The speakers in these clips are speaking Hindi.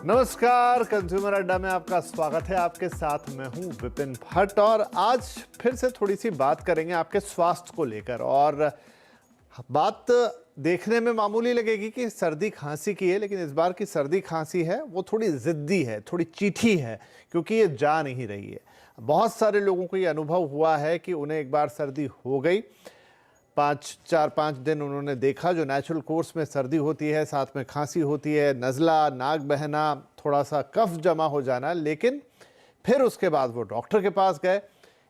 नमस्कार, कंज्यूमर अड्डा में आपका स्वागत है। आपके साथ मैं हूं विपिन भट्ट और आज फिर से थोड़ी सी बात करेंगे आपके स्वास्थ्य को लेकर। और बात देखने में मामूली लगेगी कि सर्दी खांसी की है, लेकिन इस बार की सर्दी खांसी है वो थोड़ी जिद्दी है, थोड़ी चीठी है, क्योंकि ये जा नहीं रही है। बहुत सारे लोगों को ये अनुभव हुआ है कि उन्हें एक बार सर्दी हो गई, 5 दिन उन्होंने देखा जो नेचुरल कोर्स में सर्दी होती है, साथ में खांसी होती है, नज़ला, नाक बहना, थोड़ा सा कफ जमा हो जाना, लेकिन फिर उसके बाद वो डॉक्टर के पास गए,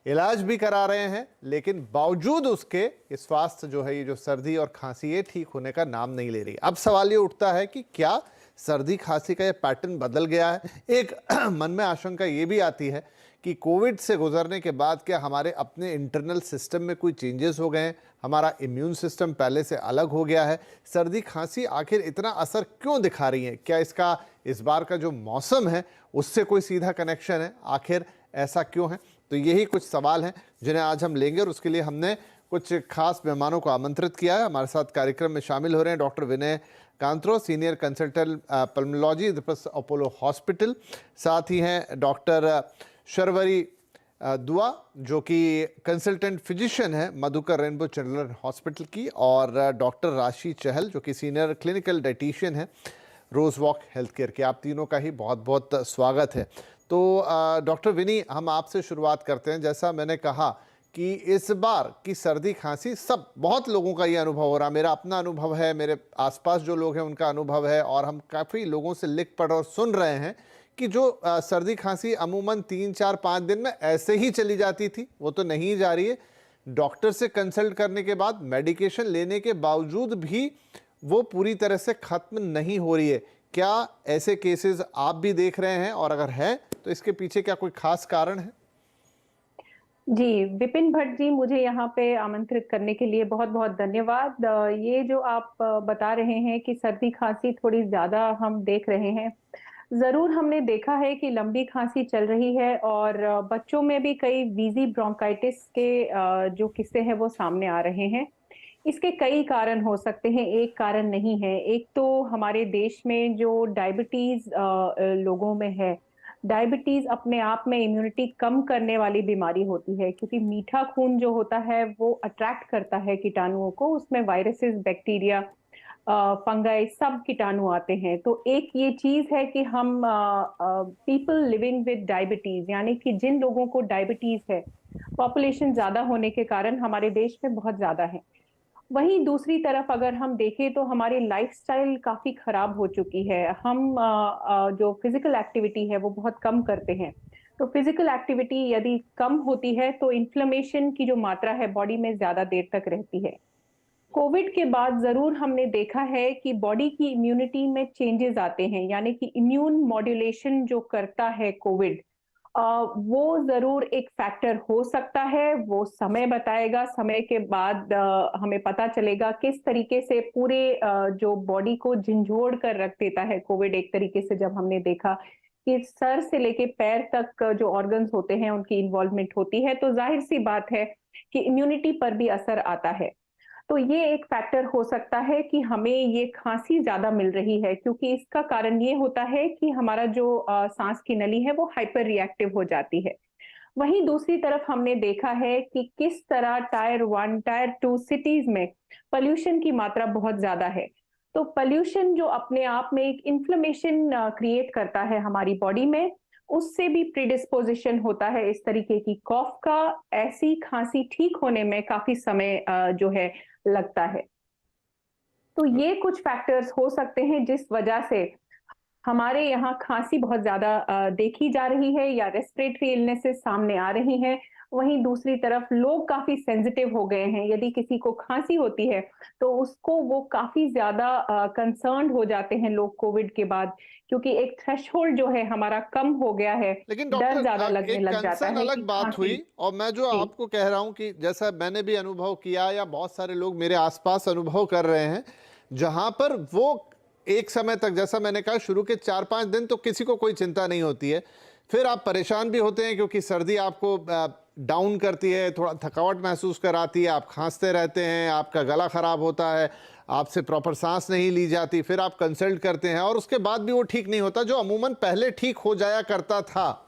इलाज भी करा रहे हैं, लेकिन बावजूद उसके ये स्वास्थ्य जो है, ये जो सर्दी और खांसी, ये ठीक होने का नाम नहीं ले रही। अब सवाल ये उठता है कि क्या सर्दी खांसी का ये पैटर्न बदल गया है। एक मन में आशंका ये भी आती है कि कोविड से गुजरने के बाद क्या हमारे अपने इंटरनल सिस्टम में कोई चेंजेस हो गए हैं, हमारा इम्यून सिस्टम पहले से अलग हो गया है। सर्दी खांसी आखिर इतना असर क्यों दिखा रही है? क्या इसका इस बार का जो मौसम है उससे कोई सीधा कनेक्शन है? आखिर ऐसा क्यों है? तो यही कुछ सवाल हैं जिन्हें आज हम लेंगे और उसके लिए हमने कुछ खास मेहमानों को आमंत्रित किया है। हमारे साथ कार्यक्रम में शामिल हो रहे हैं डॉक्टर विनय कांत्रो, senior consultant pulmonology, Apollo hospital. साथ ही हैं डॉक्टर शर्वरी दुआ, जो कि कंसल्टेंट फिजिशियन है मधुकर रेनबो चिल्ड्रन हॉस्पिटल की, और डॉक्टर राशि चहल, जो कि सीनियर क्लिनिकल डाइटिशियन है रोज वॉक हेल्थ केयर के। आप तीनों का ही बहुत बहुत स्वागत है। तो डॉक्टर विनी, हम आपसे शुरुआत करते हैं। जैसा मैंने कहा कि इस बार की सर्दी खांसी बहुत लोगों का ये अनुभव हो रहा, मेरा अपना अनुभव है, मेरे आसपास जो लोग हैं उनका अनुभव है, और हम काफ़ी लोगों से लिख पढ़ और सुन रहे हैं कि जो सर्दी खांसी अमूमन 3-4-5 दिन में ऐसे ही चली जाती थी, वो तो नहीं जा रही है। डॉक्टर से कंसल्ट करने के बाद, मेडिकेशन लेने के बावजूद भी वो पूरी तरह से खत्म नहीं हो रही है। क्या ऐसे केसेस आप भी देख रहे हैं, और अगर है तो इसके पीछे क्या कोई खास कारण है? जी, विपिन भट्ट जी, मुझे यहाँ पे आमंत्रित करने के लिए बहुत-बहुत धन्यवाद। ये जो आप बता रहे हैं कि सर्दी खांसी थोड़ी ज़्यादा हम देख रहे हैं। ज़रूर हमने देखा है कि लंबी खांसी चल रही है, और बच्चों में भी कई वीज़ी ब्रोंकाइटिस के जो किस्से हैं वो सामने आ रहे हैं। इसके कई कारण हो सकते हैं, एक कारण नहीं है। एक तो हमारे देश में जो डायबिटीज़ लोगों में है, डायबिटीज अपने आप में इम्यूनिटी कम करने वाली बीमारी होती है, क्योंकि मीठा खून जो होता है वो अट्रैक्ट करता है कीटाणुओं को। उसमें वायरसेस, बैक्टीरिया, फंगाई, सब कीटाणु आते हैं। तो एक ये चीज है कि हम पीपल लिविंग विद डायबिटीज, यानी कि जिन लोगों को डायबिटीज है, पॉपुलेशन ज्यादा होने के कारण हमारे देश में बहुत ज्यादा है। वहीं दूसरी तरफ अगर हम देखें तो हमारी लाइफस्टाइल काफी खराब हो चुकी है। हम जो फिजिकल एक्टिविटी है वो बहुत कम करते हैं। तो फिजिकल एक्टिविटी यदि कम होती है तो इन्फ्लेमेशन की जो मात्रा है बॉडी में ज्यादा देर तक रहती है। कोविड के बाद जरूर हमने देखा है कि बॉडी की इम्यूनिटी में चेंजेस आते हैं, यानी कि इम्यून मॉड्यूलेशन जो करता है कोविड, वो ज़रूर एक फैक्टर हो सकता है। वो समय बताएगा, समय के बाद हमें पता चलेगा किस तरीके से पूरे जो बॉडी को झंझोड़ कर रख देता है कोविड। एक तरीके से जब हमने देखा कि सर से लेके पैर तक जो ऑर्गन्स होते हैं उनकी इन्वॉल्वमेंट होती है, तो ज़ाहिर-सी बात है कि इम्यूनिटी पर भी असर आता है। तो ये एक फैक्टर हो सकता है कि हमें ये खांसी ज्यादा मिल रही है, क्योंकि इसका कारण ये होता है कि हमारा जो सांस की नली है वो हाइपर रिएक्टिव हो जाती है। वहीं दूसरी तरफ हमने देखा है कि किस तरह टायर 1, टायर 2 सिटीज में पोल्यूशन की मात्रा बहुत ज्यादा है। तो पोल्यूशन जो अपने आप में एक इन्फ्लेमेशन क्रिएट करता है हमारी बॉडी में, उससे भी प्रीडिस्पोजिशन होता है इस तरीके की कॉफ का। ऐसी खांसी ठीक होने में काफी समय जो है लगता है। तो ये कुछ फैक्टर्स हो सकते हैं जिस वजह से हमारे यहाँ खांसी बहुत ज्यादा देखी जा रही है, या रेस्पिरेटरी इलनेसेस सामने आ रही हैं। वहीं दूसरी तरफ लोग काफी सेंसिटिव हो गए हैं। यदि किसी को खांसी होती है तो उसको वो काफी ज्यादा कंसर्न्ड हो जाते हैं लोग कोविड के बाद, क्योंकि एक थ्रेशोल्ड जो है हमारा कम हो गया है, लेकिन डर ज्यादा डॉक्टर, लगने एक लग जाता कंसर्न है अलग कि बात हुई, खांसी। और मैं जो जी। आपको कह रहा हूं कि जैसा मैंने भी अनुभव किया या बहुत सारे लोग मेरे आसपास अनुभव कर रहे हैं, जहां पर वो एक समय तक, जैसा मैंने कहा, शुरू के 4-5 दिन तो किसी को कोई चिंता नहीं होती है, फिर आप परेशान भी होते हैं क्योंकि सर्दी आपको डाउन करती है, थोड़ा थकावट महसूस कराती है, आप खांसते रहते हैं, आपका गला खराब होता है, आपसे प्रॉपर सांस नहीं ली जाती, फिर आप कंसल्ट करते हैं और उसके बाद भी वो ठीक नहीं होता, जो अमूमन पहले ठीक हो जाया करता था।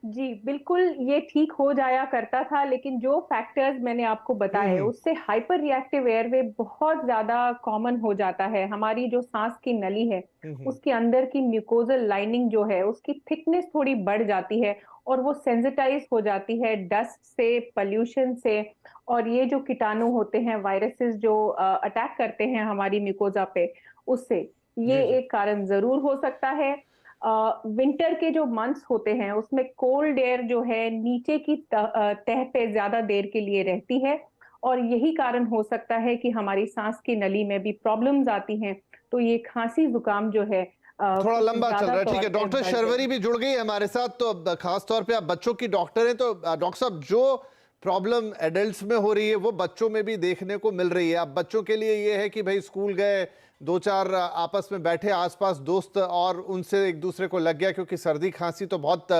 जी, बिल्कुल ये ठीक हो जाया करता था, लेकिन जो फैक्टर्स मैंने आपको बताए, हम्म। उससे हाइपर रिएक्टिव एयरवे बहुत ज़्यादा कॉमन हो जाता है। हमारी जो सांस की नली है, हम्म। उसके अंदर की म्यूकोज़ल लाइनिंग जो है, उसकी थिकनेस थोड़ी बढ़ जाती है और वो सेंसिटाइज़ हो जाती है डस्ट से, पॉल्यूशन से, और ये जो कीटाणु होते हैं, वायरसेस जो अटैक करते हैं हमारी म्यूकोज़ा पे, उससे। ये जी जी। एक कारण ज़रूर हो सकता है। विंटर के जो मंथ्स होते हैं उसमें कोल्ड एयर जो है नीचे की तह पे ज्यादा देर के लिए रहती है, और यही कारण हो सकता है कि हमारी सांस की नली में भी प्रॉब्लम्स आती हैं। तो ये खांसी जुकाम जो है थोड़ा कुछ लंबा चल ज्यादा रहा है, ठीक तौर है। पे डॉक्टर बढ़ शर्वरी गई। भी जुड़ गई है हमारे साथ, तो अब खास तौर पे आप बच्चों की डॉक्टर हैं, तो डॉक्टर साहब, जो प्रॉब्लम एडल्ट्स में हो रही है वो बच्चों में भी देखने को मिल रही है। अब बच्चों के लिए ये है कि भाई स्कूल गए, दो चार आपस में बैठे आसपास दोस्त, और उनसे एक दूसरे को लग गया, क्योंकि सर्दी खांसी तो बहुत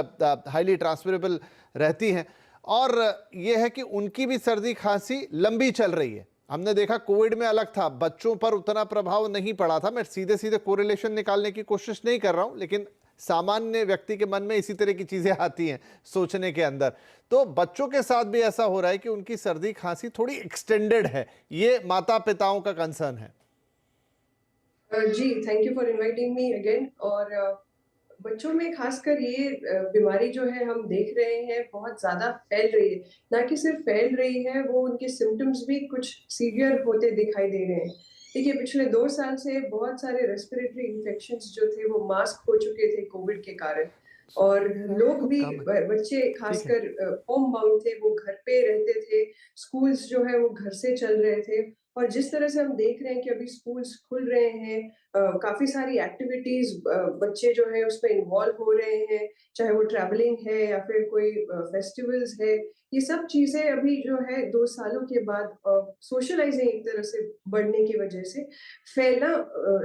हाईली ट्रांसमिरेबल रहती हैं, और ये है कि उनकी भी सर्दी खांसी लंबी चल रही है। हमने देखा कोविड में अलग था, बच्चों पर उतना प्रभाव नहीं पड़ा था। मैं सीधे सीधे कोरिलेशन निकालने की कोशिश नहीं कर रहा हूं, लेकिन सामान्य व्यक्ति के मन में इसी तरह की चीजें आती हैं सोचने के अंदर। तो बच्चों के साथ भी ऐसा हो रहा है कि उनकी सर्दी खांसी थोड़ी एक्सटेंडेड है, ये माता पिताओं का कंसर्न है। जी, thank you for inviting me again. और बच्चों में खासकर ये बीमारी जो है हम देख रहे हैं बहुत ज़्यादा फैल रही है। ना कि सिर्फ फैल रही है, वो उनके सिम्पटम्स भी कुछ सीवियर होते दिखाई दे रहे हैं। देखिए, पिछले 2 साल से बहुत सारे रेस्पिरेटरी इन्फेक्शंस जो थे वो मास्क हो चुके थे कोविड के कारण। और मेरा लोग बहुत भी कम है। बच्चे ठीक है। खासकर होम बाउंड थे, वो घर पे रहते थे, स्कूल्स जो है वो घर से चल रहे थे। और जिस तरह से हम देख रहे हैं कि अभी स्कूल्स खुल रहे हैं, काफ़ी सारी एक्टिविटीज़ बच्चे जो हैं उसमें इन्वॉल्व हो रहे हैं, चाहे वो ट्रैवलिंग है या फिर कोई फेस्टिवल्स है। ये सब चीज़ें अभी जो है 2 सालों के बाद सोशलाइज़िंग एक तरह से बढ़ने की वजह से फैला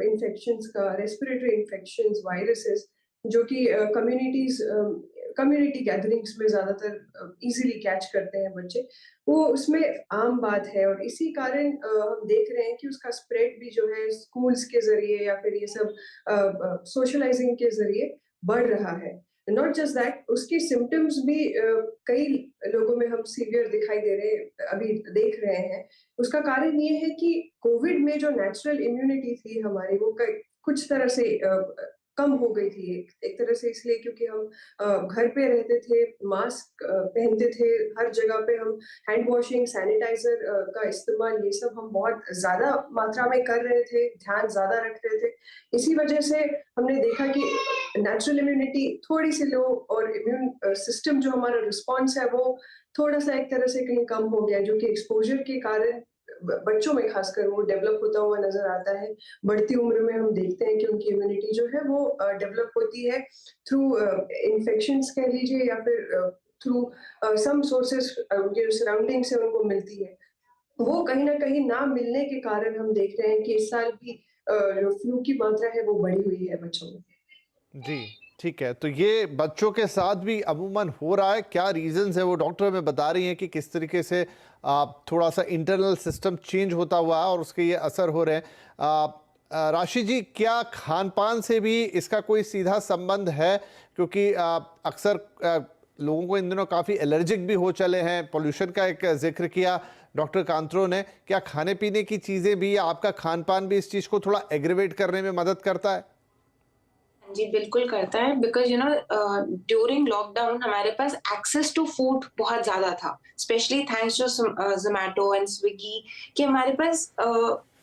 इन्फेक्शंस का, रेस्पिरेटरी इन्फेक्शंस, वायरसेस, जो कि कम्युनिटी गैदरिंग्स में ज़्यादातर ईज़िली कैच करते हैं बच्चे, वो उसमें आम बात है। और इसी कारण हम देख रहे हैं कि उसका स्प्रेड भी जो है स्कूल्स के ज़रिए या फिर ये सब सोशलाइज़िंग के ज़रिए बढ़ रहा है। नॉट जस्ट दैट, उसके सिम्पटम्स भी कई लोगों में हम सीवियर दिखाई दे रहे अभी देख रहे हैं। उसका कारण ये है कि कोविड में जो नेचुरल इम्यूनिटी थी हमारी, वो कुछ तरह से कम हो गई थी। एक तरह से इसलिए क्योंकि हम घर पे रहते थे, मास्क पहनते थे, हर जगह पे हम हैंड वॉशिंग, सैनिटाइज़र का इस्तेमाल, ये सब हम बहुत ज़्यादा मात्रा में कर रहे थे, ध्यान ज़्यादा रख रहे थे। इसी वजह से हमने देखा कि नेचुरल इम्यूनिटी थोड़ी-सी लो, और इम्यून सिस्टम जो हमारा रिस्पॉन्स है, वो थोड़ा-सा एक तरह से कहीं कम हो गया, जो कि एक्सपोज़र के कारण बच्चों में खासकर वो डेवलप होता हुआ नज़र आता है। बढ़ती उम्र में हम देखते हैं कि उनकी इम्यूनिटी जो है वो डेवलप होती है थ्रू इन्फेक्शंस कह लीजिए, या फिर थ्रू सम सोर्सेस उनके सराउंडिंग से उनको मिलती है। वो कहीं न कहीं ना मिलने के कारण हम देख रहे हैं कि इस साल भी जो फ्लू की मात्रा है वो बढ़ी हुई है बच्चों में। जी, ठीक है। तो ये बच्चों के साथ भी अमूमन हो रहा है, क्या रीजंस है वो डॉक्टर हमें बता रही हैं कि किस तरीके से थोड़ा सा इंटरनल सिस्टम चेंज होता हुआ है और उसके ये असर हो रहे हैं। राशि जी, क्या खान पान से भी इसका कोई सीधा संबंध है? क्योंकि अक्सर लोगों को इन दिनों काफ़ी एलर्जिक भी हो चले हैं, पोल्यूशन का एक जिक्र किया डॉक्टर कांत्रो ने। क्या खाने पीने की चीज़ें भी, आपका खान पान भी इस चीज़ को थोड़ा एग्रीवेट करने में मदद करता है? जी, बिल्कुल करता है, बिकॉज़ ड्यूरिंग लॉकडाउन हमारे पास एक्सेस टू फूड बहुत ज़्यादा था, specially thanks to Zomato and Swiggy, कि हमारे पास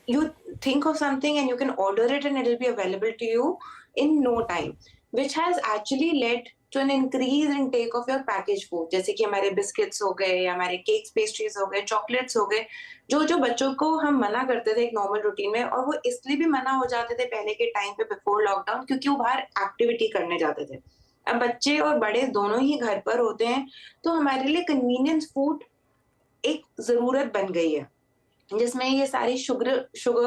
you think of something and you can order it and it will be available to you in no time, which has actually led to an increase in take of your package food, जैसे कि हमारे बिस्किट्स हो गए या हमारे केक्स, पेस्ट्रीज हो गए, चॉकलेट्स हो गए, जो बच्चों को हम मना करते थे एक नॉर्मल रूटीन में, और वो इसलिए भी मना हो जाते थे पहले के टाइम पे बिफोर लॉकडाउन, क्योंकि वो बाहर एक्टिविटी करने जाते थे। अब बच्चे और बड़े दोनों ही घर पर होते हैं, तो हमारे लिए कन्वीनियंस फूड एक ज़रूरत बन गई है, जिसमें ये सारी शुगर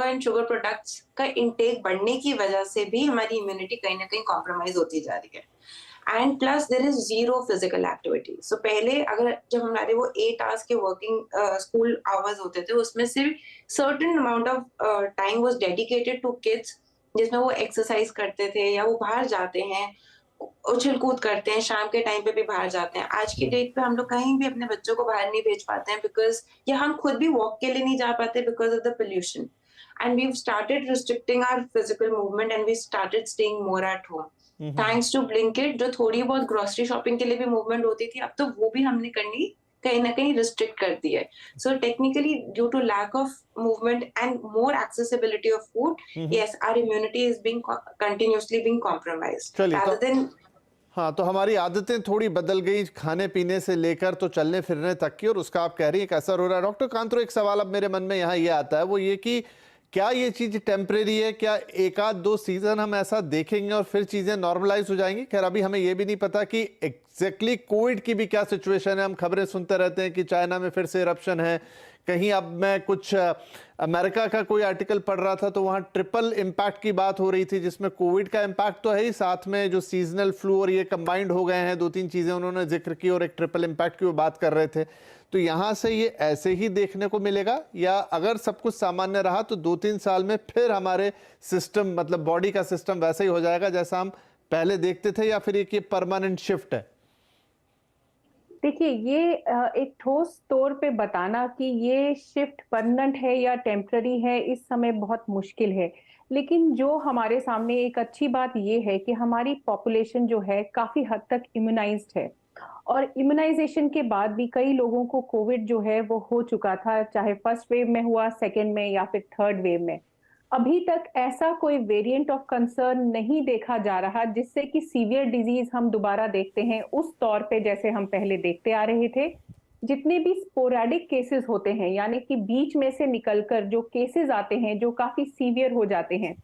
एंड शुगर प्रोडक्ट्स का इंटेक बढ़ने की वजह से भी हमारी इम्यूनिटी कहीं न कहीं कॉम्प्रोमाइज़ होती जा रही है। And plus there is zero physical activity. So पहले अगर जब हमारे वो 8 आवर्स के वर्किंग स्कूल आवर्स होते थे, उसमें सिर्फ certain amount of time was dedicated to kids, जिसमें वो एक्सरसाइज करते थे या वो बाहर जाते हैं, उछल कूद करते हैं, शाम के टाइम पे भी बाहर जाते हैं। आज की डेट पे हम लोग कहीं भी अपने बच्चों को बाहर नहीं भेज पाते हैं, बिकॉज या हम खुद भी वॉक के लिए नहीं जा पाते because of the pollution. And we started restricting our physical movement and we started staying more at home thanks to Blinkit. जो थोड़ी बहुत ग्रोसरी शॉपिंग के लिए भी मूवमेंट होती थी, अब तो वो भी हमने करनी कहीं ना कहीं रिस्ट्रिक्ट कर दी है। So technically due to lack of movement and more accessibility of food, yes, our immunity is being continuously being compromised. चलिए, rather than हाँ, तो हमारी आदतें थोड़ी बदल गई, खाने पीने से लेकर तो चलने फिरने तक की, और उसका आप कह रही हैं कि असर हो रहा है। डॉक्टर कांत्रो, एक सवाल अब मेरे मन में यहाँ ये आता है, वो ये कि क्या ये चीज़ टेम्परेरी है? क्या एक आध दो सीजन हम ऐसा देखेंगे और फिर चीज़ें नॉर्मलाइज हो जाएंगी? खैर, अभी हमें ये भी नहीं पता कि एग्जैक्टली कोविड की भी क्या सिचुएशन है। हम खबरें सुनते रहते हैं कि चाइना में फिर से इरप्शन है, कहीं अब मैं कुछ अमेरिका का कोई आर्टिकल पढ़ रहा था तो वहाँ ट्रिपल इम्पैक्ट की बात हो रही थी, जिसमें कोविड का इम्पैक्ट तो है ही, साथ में जो सीजनल फ्लू और ये कंबाइंड हो गए हैं, दो तीन चीज़ें उन्होंने जिक्र की और एक ट्रिपल इम्पैक्ट की वो बात कर रहे थे। तो यहाँ से ये ऐसे ही देखने को मिलेगा, या अगर सब कुछ सामान्य रहा तो 2-3 साल में फिर हमारे सिस्टम, मतलब बॉडी का सिस्टम वैसा ही हो जाएगा जैसा हम पहले देखते थे, या फिर एक परमानेंट शिफ्ट है? देखिए, ये एक ठोस तौर पे बताना कि ये शिफ्ट परमानेंट है या टेम्पररी है, इस समय बहुत मुश्किल है। लेकिन जो हमारे सामने एक अच्छी बात ये है कि हमारी पॉपुलेशन जो है काफी हद तक इम्यूनाइज्ड है, और इम्यूनाइजेशन के बाद भी कई लोगों को कोविड जो है वो हो चुका था, चाहे फर्स्ट वेव में हुआ, सेकेंड में या फिर थर्ड वेव में। अभी तक ऐसा कोई वेरिएंट ऑफ कंसर्न नहीं देखा जा रहा जिससे कि सीवियर डिजीज हम दोबारा देखते हैं उस तौर पे जैसे हम पहले देखते आ रहे थे। जितने भी स्पोरेडिक केसेस होते हैं, यानी कि बीच में से निकलकर जो केसेस आते हैं जो काफी सीवियर हो जाते हैं,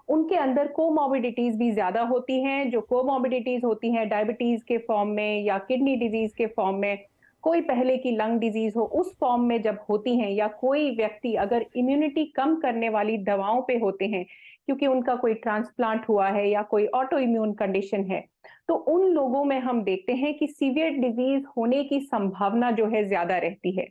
उनके अंदर कोमॉर्बिडिटीज भी ज्यादा होती हैं। जो कोमॉर्बिडिटीज होती हैं डायबिटीज के फॉर्म में या किडनी डिजीज के फॉर्म में, कोई पहले की लंग डिजीज हो उस फॉर्म में जब होती हैं, या कोई व्यक्ति अगर इम्यूनिटी कम करने वाली दवाओं पे होते हैं क्योंकि उनका कोई ट्रांसप्लांट हुआ है या कोई ऑटो इम्यून कंडीशन है, तो उन लोगों में हम देखते हैं कि सीवियर डिजीज होने की संभावना जो है ज्यादा रहती है।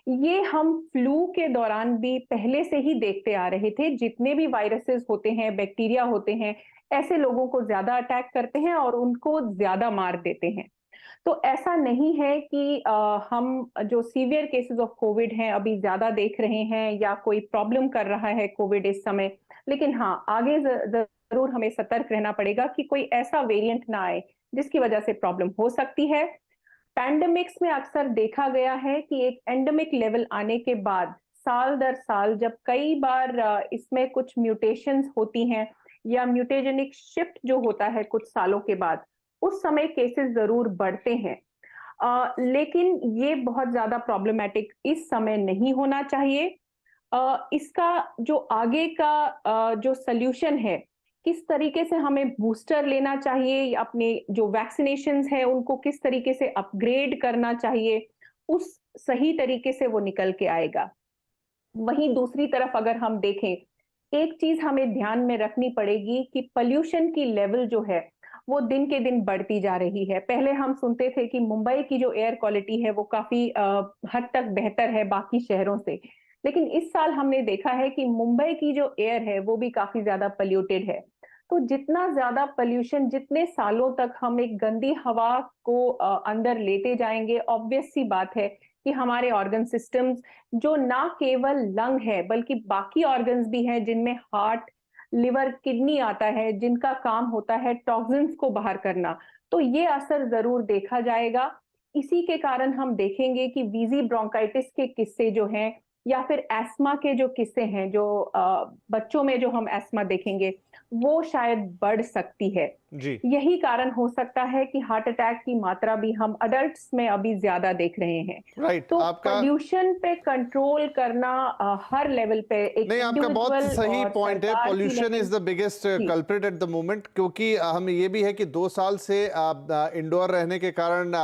ये हम फ्लू के दौरान भी पहले से ही देखते आ रहे थे। जितने भी वायरसेस होते हैं, बैक्टीरिया होते हैं, ऐसे लोगों को ज्यादा अटैक करते हैं और उनको ज्यादा मार देते हैं। तो ऐसा नहीं है कि हम जो सीवियर केसेस ऑफ कोविड हैं अभी ज्यादा देख रहे हैं या कोई प्रॉब्लम कर रहा है कोविड इस समय। लेकिन हाँ, आगे जरूर हमें सतर्क रहना पड़ेगा कि कोई ऐसा वेरिएंट ना आए जिसकी वजह से प्रॉब्लम हो सकती है। पैंडेमिक्स में अक्सर देखा गया है कि एक एंडेमिक लेवल आने के बाद साल दर साल जब कई बार इसमें कुछ म्यूटेशंस होती हैं या म्यूटेजेनिक शिफ्ट जो होता है कुछ सालों के बाद, उस समय केसेस जरूर बढ़ते हैं। लेकिन ये बहुत ज्यादा प्रॉब्लमेटिक इस समय नहीं होना चाहिए। इसका जो आगे का जो सल्यूशन है, किस तरीके से हमें बूस्टर लेना चाहिए, अपने जो वैक्सीनेशंस है उनको किस तरीके से अपग्रेड करना चाहिए, उस सही तरीके से वो निकल के आएगा। वहीं दूसरी तरफ अगर हम देखें, एक चीज हमें ध्यान में रखनी पड़ेगी कि पोल्यूशन की लेवल जो है वो दिन के दिन बढ़ती जा रही है। पहले हम सुनते थे कि मुंबई की जो एयर क्वालिटी है वो काफी हद तक बेहतर है बाकी शहरों से, लेकिन इस साल हमने देखा है कि मुंबई की जो एयर है वो भी काफी ज्यादा पोल्यूटेड है। तो जितना ज्यादा पोल्यूशन, जितने सालों तक हम एक गंदी हवा को अंदर लेते जाएंगे, ऑब्वियस सी बात है कि हमारे ऑर्गन सिस्टम्स, जो ना केवल लंग है बल्कि बाकी ऑर्गन्स भी हैं जिनमें हार्ट, लिवर, किडनी आता है, जिनका काम होता है टॉक्सिन्स को बाहर करना, तो ये असर जरूर देखा जाएगा। इसी के कारण हम देखेंगे कि वीजी ब्रोंकाइटिस के किस्से जो हैं या फिर एस्मा के जो किस्से हैं, जो बच्चों में जो हम एस्मा देखेंगे वो शायद बढ़ सकती है। जी। यही कारण हो सकता है कि हार्ट अटैक की मात्रा भी हम अडल्ट्स में अभी ज्यादा देख रहे हैं। राइट, तो आपका पोल्यूशन पे कंट्रोल करना हर लेवल पे एक नहीं, आपका बहुत सही पॉइंट है। Pollution is the biggest culprit at the moment, क्योंकि हम ये भी है कि 2 साल से इंडोर रहने के कारण,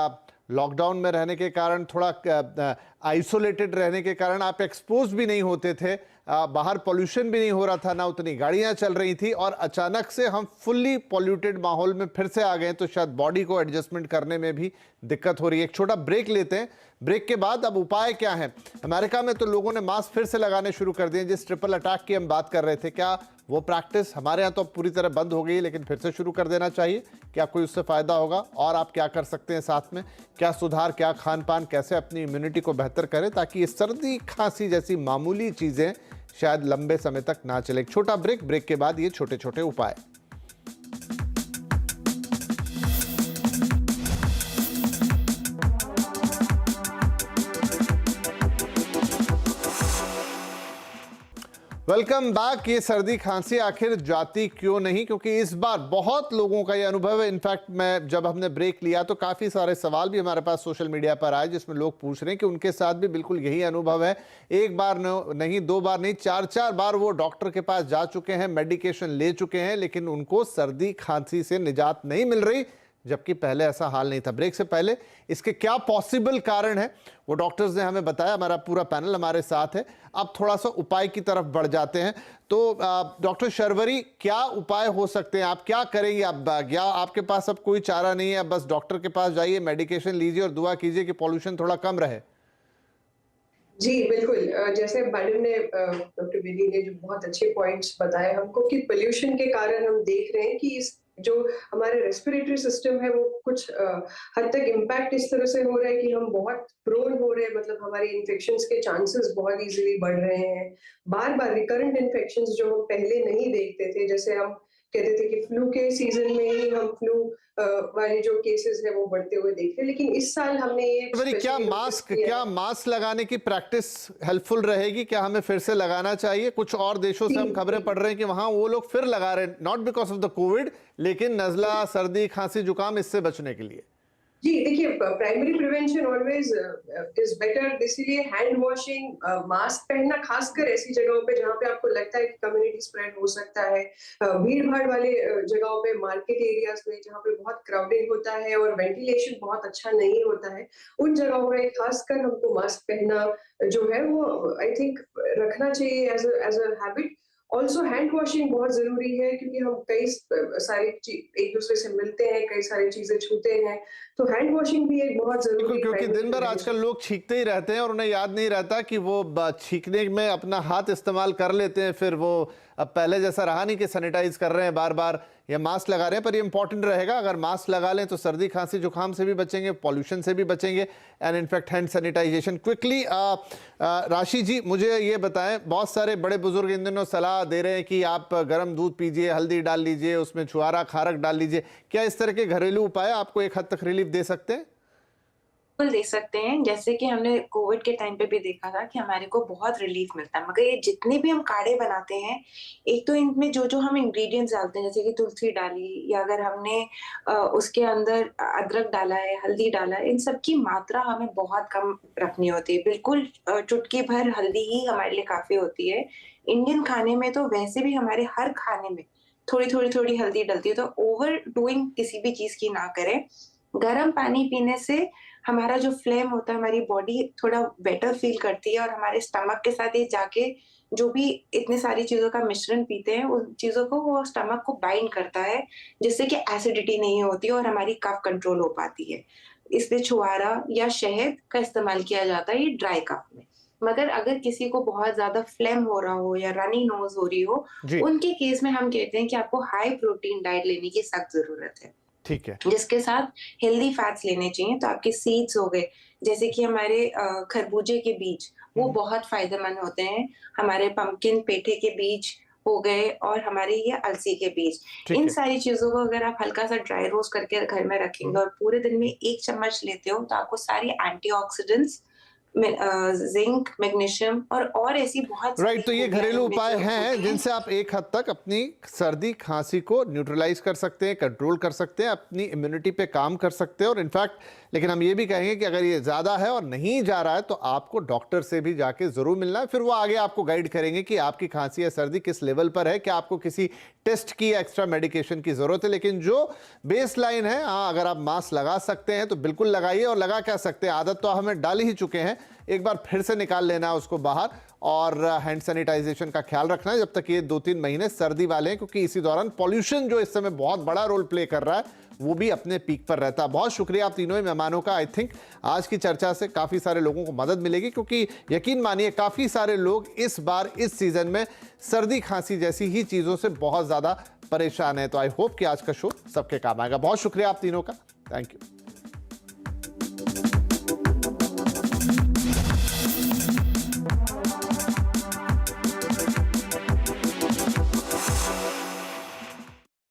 लॉकडाउन में रहने के कारण, थोड़ा आइसोलेटेड रहने के कारण आप एक्सपोज भी नहीं होते थे बाहर पोल्यूशन भी नहीं हो रहा था, ना उतनी गाड़ियां चल रही थी, और अचानक से हम फुल्ली पॉल्यूटेड माहौल में फिर से आ गए, तो शायद बॉडी को एडजस्टमेंट करने में भी दिक्कत हो रही है। एक छोटा ब्रेक लेते हैं, ब्रेक के बाद अब उपाय क्या है। अमेरिका में तो लोगों ने मास्क फिर से लगाने शुरू कर दिए। जिस ट्रिपल अटैक की हम बात कर रहे थे, क्या वो प्रैक्टिस हमारे यहाँ तो अब पूरी तरह बंद हो गई है, लेकिन फिर से शुरू कर देना चाहिए? क्या कोई उससे फ़ायदा होगा? और आप क्या कर सकते हैं साथ में? क्या सुधार, क्या खान पान, कैसे अपनी इम्यूनिटी को बेहतर करें ताकि ये सर्दी खांसी जैसी मामूली चीज़ें शायद लंबे समय तक ना चले। एक छोटा ब्रेक, ब्रेक के बाद ये छोटे छोटे उपाय। Welcome back. ये सर्दी खांसी आखिर जाती क्यों नहीं? क्योंकि इस बार बहुत लोगों का ये अनुभव है। इनफैक्ट मैं जब हमने ब्रेक लिया तो काफ़ी सारे सवाल भी हमारे पास सोशल मीडिया पर आए, जिसमें लोग पूछ रहे हैं कि उनके साथ भी बिल्कुल यही अनुभव है। एक बार नहीं, दो बार नहीं, चार बार वो डॉक्टर के पास जा चुके हैं, मेडिकेशन ले चुके हैं, लेकिन उनको सर्दी खांसी से निजात नहीं मिल रही, जबकि पहले ऐसा हाल नहीं था। ब्रेक से पहले इसके क्या पॉसिबल कारण है वो डॉक्टर्स ने हमें बताया। हमारा पूरा पैनल हमारे साथ है। अब थोड़ा सा उपाय की तरफ बढ़ जाते हैं। तो डॉक्टर शर्वरी, क्या उपाय हो सकते हैं? आप क्या करेंगे? अब या आपके पास अब कोई चारा नहीं है, बस डॉक्टर के पास जाइए, मेडिकेशन लीजिए और दुआ कीजिए कि पॉल्यूशन थोड़ा कम रहे? जी, बिल्कुल। जैसे मैडम ने डॉक्टर बेदी ने जो बहुत अच्छे पॉइंट्स बताए हमको कि पोल्यूशन के कारण हम देख रहे हैं कि इस जो हमारे रेस्पिरेटरी सिस्टम है वो कुछ हद तक इम्पैक्ट इस तरह से हो रहा है कि हम बहुत प्रोन हो रहे हैं, मतलब हमारी इन्फेक्शंस के चांसेस बहुत इजीली बढ़ रहे हैं। बार-बार रिकरेंट इन्फेक्शंस जो हम पहले नहीं देखते थे, जैसे हम कहते थे कि फ्लू के सीजन में ही हम फ्लू वाले जो केसेस है वो बढ़ते हुए देख रहे हैं, लेकिन इस साल हमने ये क्या मास्क लगाने की प्रैक्टिस हेल्पफुल रहेगी? क्या हमें फिर से लगाना चाहिए? कुछ और देशों से हम खबरें पढ़ रहे हैं कि वहां वो लोग फिर लगा रहे हैं, not because of the Covid, लेकिन नजला, सर्दी, खांसी, जुकाम इससे बचने के लिए। जी, देखिए, primary prevention always is better, इसलिए हैंड वॉशिंग, मास्क पहनना, खासकर ऐसी जगहों पे जहाँ पे आपको लगता है कि कम्युनिटी स्प्रेड हो सकता है, भीड़ भाड़ वाले जगहों पे, मार्केट एरियाज में जहाँ पे बहुत क्राउडिंग होता है और वेंटिलेशन बहुत अच्छा नहीं होता है, उन जगहों में खासकर हमको मास्क पहनना जो है वो आई थिंक रखना चाहिए as a habit. Also hand washing बहुत जरूरी है, क्योंकि हम कई सारी एक दूसरे से मिलते हैं, कई सारी चीजें छूते हैं, तो हैंड वॉशिंग भी एक बहुत जरूरी, क्योंकि दिन भर आजकल लोग छींकते ही रहते हैं और उन्हें याद नहीं रहता कि वो छींकने में अपना हाथ इस्तेमाल कर लेते हैं। फिर वो अब पहले जैसा रहा नहीं कि सैनिटाइज कर रहे हैं बार बार या मास्क लगा रहे हैं। पर ये इंपॉर्टेंट रहेगा, अगर मास्क लगा लें तो सर्दी खांसी जुकाम से भी बचेंगे, पॉल्यूशन से भी बचेंगे, and in fact hand sanitization quickly. Rashi ji, मुझे ये बताएं, बहुत सारे बड़े बुजुर्ग इन दिनों सलाह दे रहे हैं कि आप गर्म दूध पीजिए, हल्दी डाल लीजिए, उसमें छुआरा खारक डाल लीजिए। क्या इस तरह के घरेलू उपाय आपको एक हद तक रिलीफ दे सकते हैं? बिल्कुल दे सकते हैं। जैसे कि हमने कोविड के टाइम पे भी देखा था कि हमारे को बहुत रिलीफ मिलता है। मगर ये जितने भी हम काढ़े बनाते हैं, एक तो इनमें जो हम इंग्रेडिएंट्स डालते हैं, जैसे कि तुलसी डाली या अगर हमने उसके अंदर अदरक डाला है, हल्दी डाला है, इन सब की मात्रा हमें बहुत कम रखनी होती है। बिल्कुल चुटकी भर हल्दी ही हमारे लिए काफी होती है। इंडियन खाने में तो वैसे भी हमारे हर खाने में थोड़ी हल्दी डलती है, तो ओवर डूइंग किसी भी चीज की ना करें। गर्म पानी पीने से हमारा जो फ्लेम होता है, हमारी बॉडी थोड़ा बेटर फील करती है और हमारे स्टमक के साथ ये जाके जो भी इतने सारी चीजों का मिश्रण पीते हैं, उन चीजों को वो स्टमक को बाइंड करता है, जिससे कि एसिडिटी नहीं होती और हमारी कफ कंट्रोल हो पाती है। इसलिए छुआरा या शहद का इस्तेमाल किया जाता है ये ड्राई कफ में। मगर अगर किसी को बहुत ज्यादा फ्लेम हो रहा हो या रनी नोज हो रही हो, उनके केस में हम कहते हैं कि आपको हाई प्रोटीन डाइट लेने की सख्त जरूरत है। ठीक है। जिसके साथ हेल्दी फैट्स लेने चाहिए। तो आपके सीड्स हो गए, जैसे कि हमारे खरबूजे के बीज, वो बहुत फायदेमंद होते हैं। हमारे पंपकिन पेठे के बीज हो गए और हमारे ये अलसी के बीज, इन सारी चीजों को अगर आप हल्का सा ड्राई रोस्ट करके घर में रखेंगे और पूरे दिन में 1 चम्मच लेते हो, तो आपको सारी एंटीऑक्सीडेंट्स, जिंक, मैग्नीशियम और ऐसी बहुत राइट। तो ये घरेलू उपाय हैं जिनसे आप एक हद तक अपनी सर्दी खांसी को न्यूट्रलाइज कर सकते हैं, कंट्रोल कर सकते हैं, अपनी इम्यूनिटी पे काम कर सकते हैं। और इनफैक्ट लेकिन हम ये भी कहेंगे कि अगर ये ज़्यादा है और नहीं जा रहा है तो आपको डॉक्टर से भी जाके ज़रूर मिलना है। फिर वो आगे आपको गाइड करेंगे कि आपकी खांसी या सर्दी किस लेवल पर है, क्या आपको किसी टेस्ट की या एक्स्ट्रा मेडिकेशन की ज़रूरत है। लेकिन जो बेस लाइन है, हाँ, अगर आप मास्क लगा सकते हैं तो बिल्कुल लगाइए। और लगा क्या सकते हैं, आदत तो हमें डाल ही चुके हैं, एक बार फिर से निकाल लेना है उसको बाहर, और हैंड सैनिटाइजेशन का ख्याल रखना है जब तक ये 2-3 महीने सर्दी वाले हैं, क्योंकि इसी दौरान पॉल्यूशन जो इस समय बहुत बड़ा रोल प्ले कर रहा है वो भी अपने पीक पर रहता है। बहुत शुक्रिया आप तीनों ही मेहमानों का। आई थिंक आज की चर्चा से काफ़ी सारे लोगों को मदद मिलेगी, क्योंकि यकीन मानिए काफ़ी सारे लोग इस बार इस सीज़न में सर्दी खांसी जैसी ही चीज़ों से बहुत ज़्यादा परेशान है। तो आई होप कि आज का शो सबके काम आएगा। बहुत शुक्रिया आप तीनों का। Thank you.